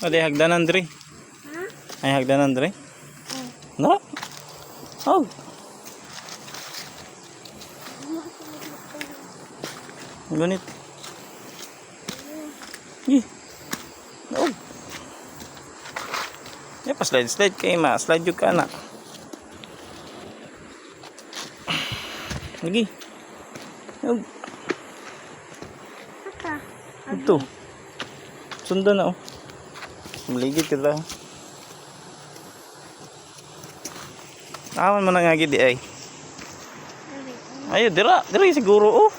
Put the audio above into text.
Adi hagdanan diri. Ha? Ay hagdanan diri. No. Oh. Gunit. Ih. Oh. Ya pas slide kay ma, slide jud ka na. Lagi. Oh. Apa? Ito. Sundan na oh. Maligid ka lang. Awan man nga gid di ay. Ayo dira siguro oh.